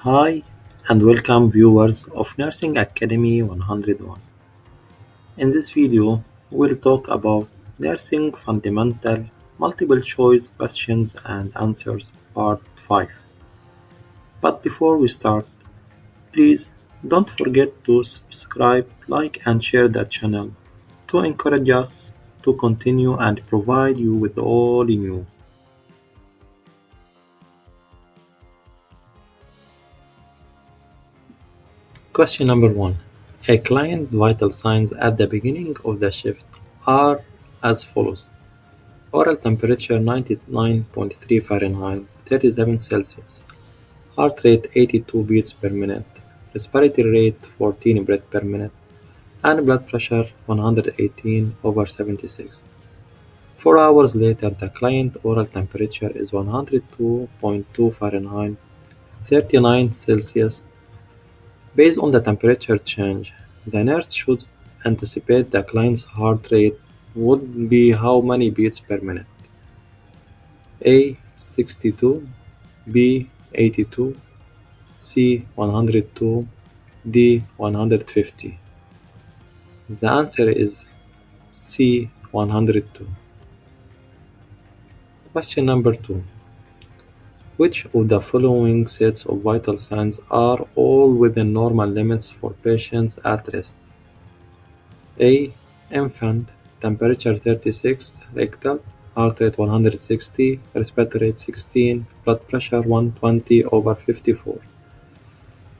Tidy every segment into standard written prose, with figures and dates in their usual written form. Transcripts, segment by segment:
Hi, and welcome viewers of Nursing Academy 101. In this video, we'll talk about nursing fundamental multiple choice questions and answers part 5. But before we start, please don't forget to subscribe, like and share the channel to encourage us to continue and provide you with all you need. Question number 1. A client vital signs at the beginning of the shift are as follows. Oral temperature 99.3 Fahrenheit, 37 Celsius. Heart rate 82 beats per minute. Respiratory rate 14 breaths per minute. And blood pressure 118 over 76. 4 hours later, the client oral temperature is 102.2 Fahrenheit, 39 Celsius. Based on the temperature change, the nurse should anticipate the client's heart rate would be how many beats per minute? A 62, B 82, C 102, D 150. The answer is C 102. Question number 2. Which of the following sets of vital signs are all within normal limits for patients at rest? A. Infant, temperature 36, rectal, heart rate 160, respiratory rate 16, blood pressure 120 over 54.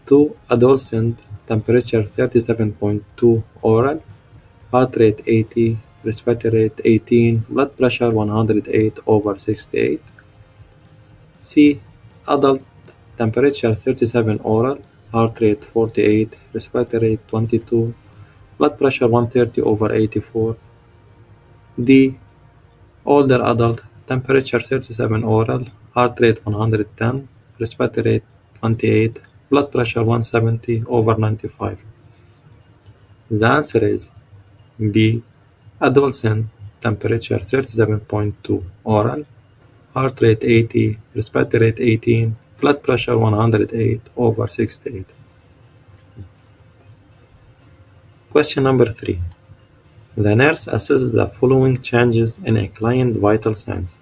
2. Adolescent, temperature 37.2, oral, heart rate 80, respiratory rate 18, blood pressure 108 over 68. C. Adult, temperature 37, oral, heart rate 48, respiratory rate 22, blood pressure 130 over 84. D. Older adult, temperature 37, oral, heart rate 110, respiratory rate 28, blood pressure 170 over 95. The answer is B. Adolescent, temperature 37.2, oral, heart rate 80, respiratory rate 18, blood pressure 108 over 68. Question number 3. The nurse assesses the following changes in a client vital signs.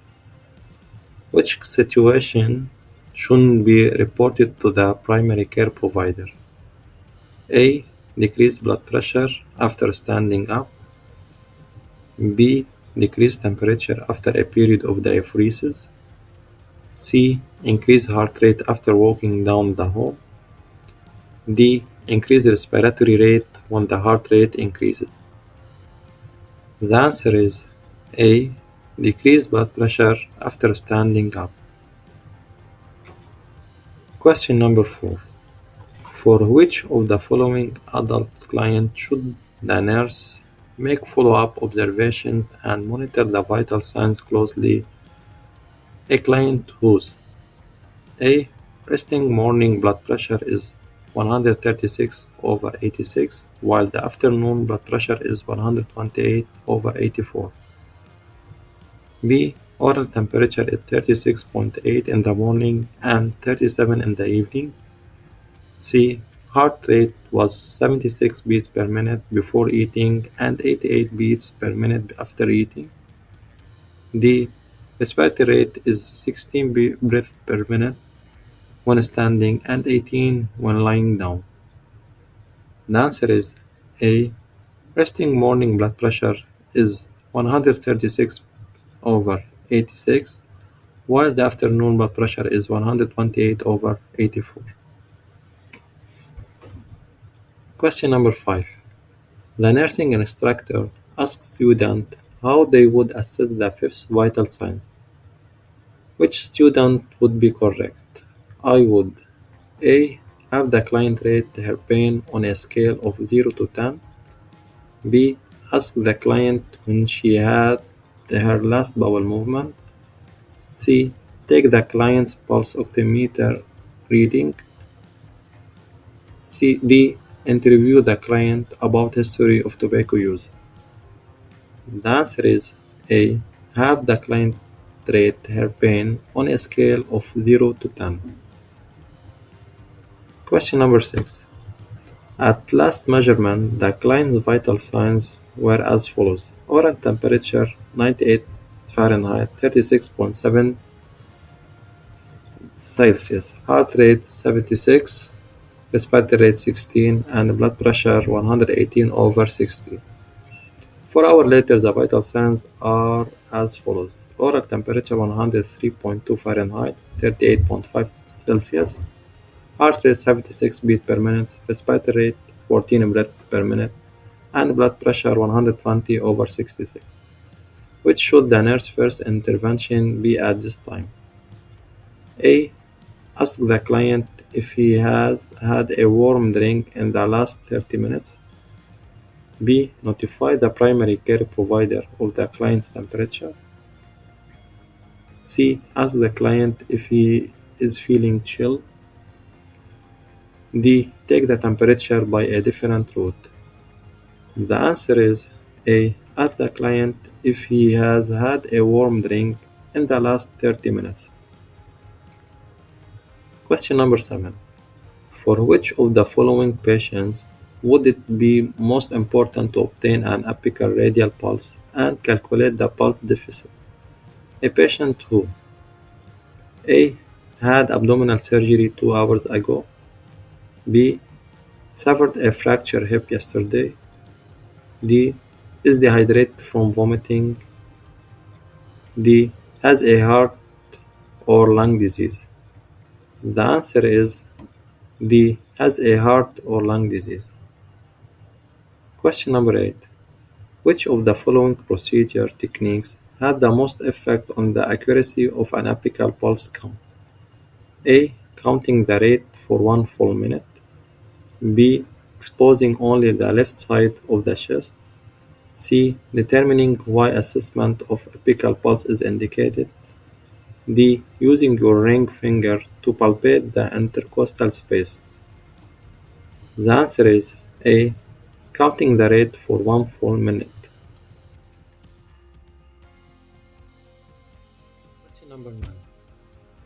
Which situation shouldn't be reported to the primary care provider? A. Decreased blood pressure after standing up. B. Decreased temperature after a period of diaphoresis. C. Increased heart rate after walking down the hall. D. Increased respiratory rate when the heart rate increases. The answer is A. Decreased blood pressure after standing up. Question number 4. For which of the following adult clients should the nurse make follow-up observations and monitor the vital signs closely? A client whose A. Resting morning blood pressure is 136 over 86, while the afternoon blood pressure is 128 over 84. B. Oral temperature is 36.8 in the morning and 37 in the evening. C. Heart rate was 76 beats per minute before eating and 88 beats per minute after eating. D. Respiratory rate is 16 breaths per minute when standing and 18 when lying down. The answer is A. Resting morning blood pressure is 136 over 86, while the afternoon blood pressure is 128 over 84. Question number 5. The nursing instructor asks students how they would assess the fifth vital signs. Which student would be correct? I would A. Have the client rate her pain on a scale of 0 to 10. B. Ask the client when she had her last bowel movement. C. Take the client's pulse oximeter reading. D. Interview the client about history of tobacco use. The answer is A. Have the client rate her pain on a scale of 0 to 10. Question number 6. At last measurement, the client's vital signs were as follows. Oral temperature 98 Fahrenheit, 36.7 Celsius, heart rate 76, respiratory rate 16, and blood pressure 118 over 60. 4 hours later, the vital signs are as follows. Oral temperature 103.2 Fahrenheit, 38.5 Celsius, heart rate 76 beats per minute, respiratory rate 14 breaths per minute, and blood pressure 120 over 66. Which should the nurse first intervention be at this time? A. Ask the client if he has had a warm drink in the last 30 minutes. B. Notify the primary care provider of the client's temperature. C. Ask the client if he is feeling chill. D. Take the temperature by a different route. The answer is A. Ask the client if he has had a warm drink in the last 30 minutes. Question number 7. For which of the following patients would it be most important to obtain an apical radial pulse and calculate the pulse deficit? A patient who A. Had abdominal surgery 2 hours ago. B. Suffered a fractured hip yesterday. D. Is dehydrated from vomiting. D. Has a heart or lung disease. The answer is D. Has a heart or lung disease. Question number 8. Which of the following procedure techniques had the most effect on the accuracy of an apical pulse count? A. Counting the rate for 1 full minute. B. Exposing only the left side of the chest. C. Determining why assessment of apical pulse is indicated. D. Using your ring finger to palpate the intercostal space. The answer is A. Counting the rate for 1 full minute. Question number 9.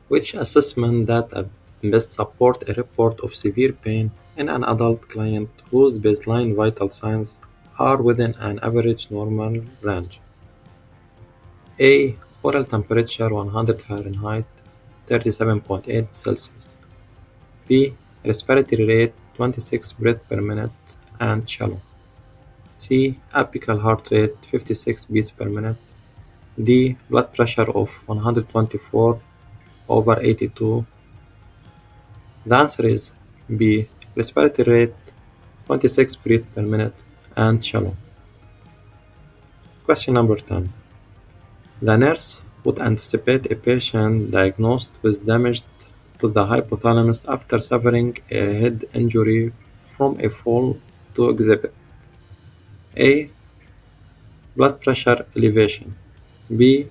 Which assessment data best support a report of severe pain in an adult client whose baseline vital signs are within an average normal range? A. Oral temperature 100 Fahrenheit, 37.8 Celsius. B. Respiratory rate 26 breaths per minute and shallow. C. Apical heart rate 56 beats per minute. D. Blood pressure of 124 over 82. The answer is B. Respiratory rate 26 breaths per minute and shallow. Question number 10. The nurse would anticipate a patient diagnosed with damage to the hypothalamus after suffering a head injury from a fall to exhibit A. Blood pressure elevation. B.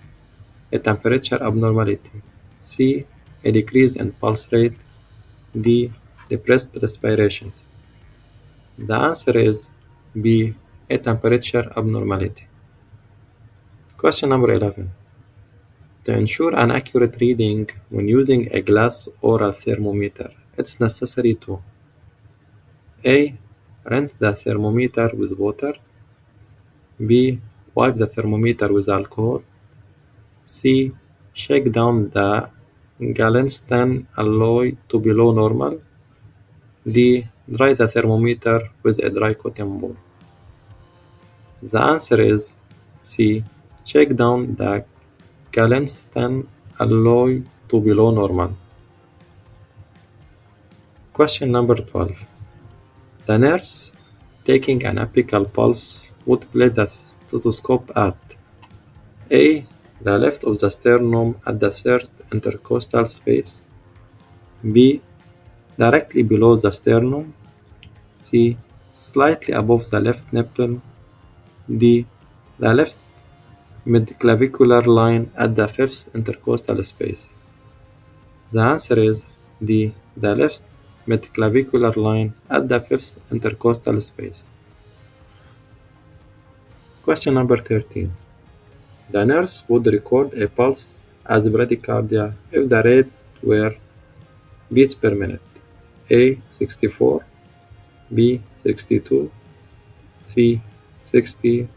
A temperature abnormality. C. A decrease in pulse rate. D. Depressed respirations. The answer is B. A temperature abnormality. Question number 11. To ensure an accurate reading when using a glass or a thermometer, it's necessary to A. Rinse the thermometer with water. B. Wipe the thermometer with alcohol. C. Shake down the Galveston alloy to below normal. D. Dry the thermometer with a dry cotton ball. The answer is C. Shake down the Galveston alloy to below normal. Question number 12. The nurse taking an apical pulse would place the stethoscope at A. The left of the sternum at the third intercostal space. B. Directly below the sternum. C. Slightly above the left nipple. D. The left midclavicular line at the fifth intercostal space. The answer is D. The left midclavicular line at the fifth intercostal space. Question number 13. The nurse would record a pulse as bradycardia if the rate were beats per minute. A 64, B 62, C 60,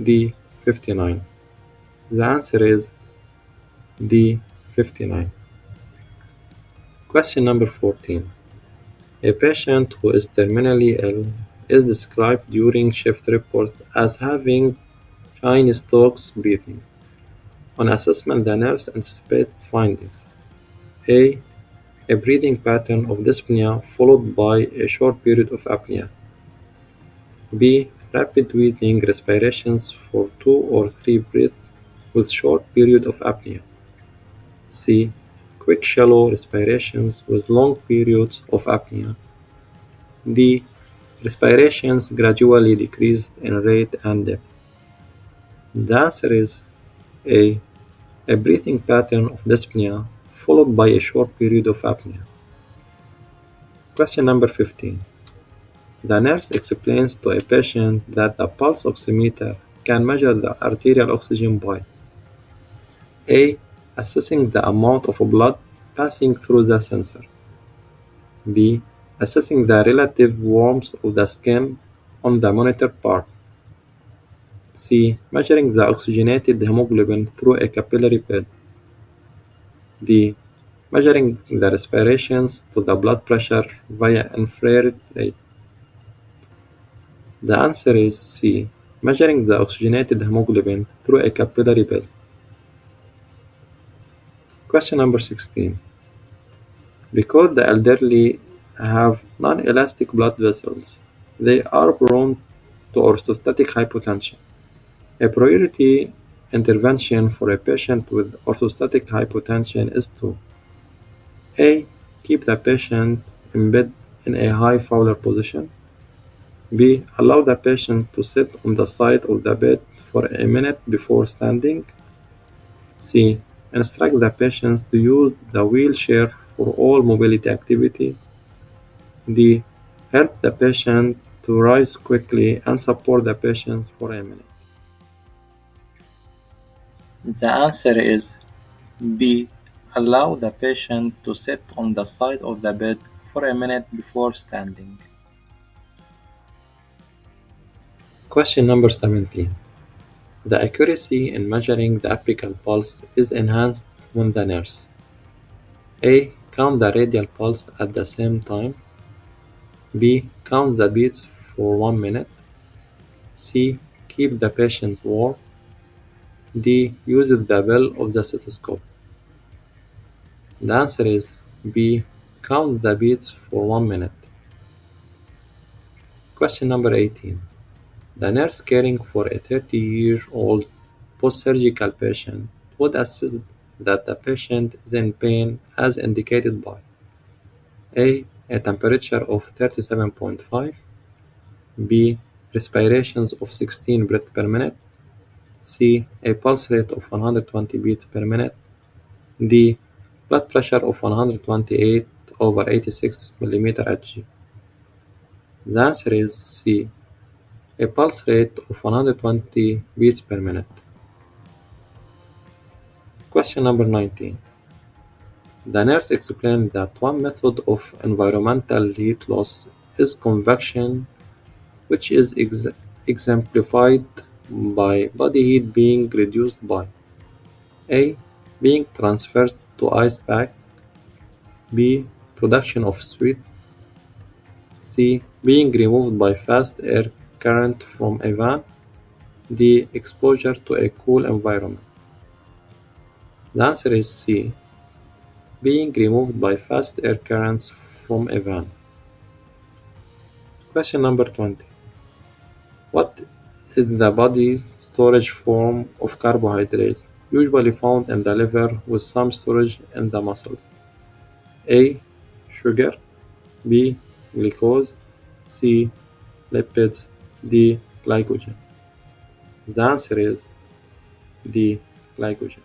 D 59. The answer is D 59. Question number 14. A patient who is terminally ill is described during shift report as having Chine-Stokes breathing. On assessment, the nurse anticipates findings: A. A breathing pattern of dyspnea followed by a short period of apnea. B. Rapid wheezing respirations for 2 or 3 breaths with short period of apnea. C. Quick shallow respirations with long periods of apnea. D. Respirations gradually decreased in rate and depth. The answer is A. A breathing pattern of dyspnea followed by a short period of apnea. Question number 15. The nurse explains to a patient that the pulse oximeter can measure the arterial oxygen by A. Assessing the amount of blood passing through the sensor. B. Assessing the relative warmth of the skin on the monitor part. C. Measuring the oxygenated hemoglobin through a capillary bed. D. Measuring the respirations to the blood pressure via infrared rate. The answer is C. Measuring the oxygenated hemoglobin through a capillary bed. Question number 16. Because the elderly have non-elastic blood vessels, they are prone to orthostatic hypotension. A priority intervention for a patient with orthostatic hypotension is to A. Keep the patient in bed in a high Fowler position. B. Allow the patient to sit on the side of the bed for a minute before standing. C. Instruct the patient to use the wheelchair for all mobility activity. D. Help the patient to rise quickly and support the patient for a minute. The answer is B. Allow the patient to sit on the side of the bed for a minute before standing. Question number 17. The accuracy in measuring the apical pulse is enhanced when the nurse A. Count the radial pulse at the same time. B. Count the beats for 1 minute. C. Keep the patient warm. D. Use the bell of the stethoscope. The answer is B. Count the beats for 1 minute. Question number 18. The nurse caring for a 30-year-old post-surgical patient would assess that the patient is in pain as indicated by A. A temperature of 37.5. B. Respirations of 16 breaths per minute. C. A pulse rate of 120 beats per minute. D. Blood pressure of 128/86 mm Hg. The answer is C. A pulse rate of 120 beats per minute. Question number 19. The nurse explained that one method of environmental heat loss is convection, which is exemplified by body heat being reduced by A. Being transferred to ice bags. B. Production of sweat. C. Being removed by fast air current from a van. D. Exposure to a cool environment. The answer is C. Being removed by fast air currents from a van. Question number 20. What is the body storage form of carbohydrates usually found in the liver with some storage in the muscles? A. Sugar. B. Glucose. C. Lipids. D. Glycogen. The answer is D. Glycogen.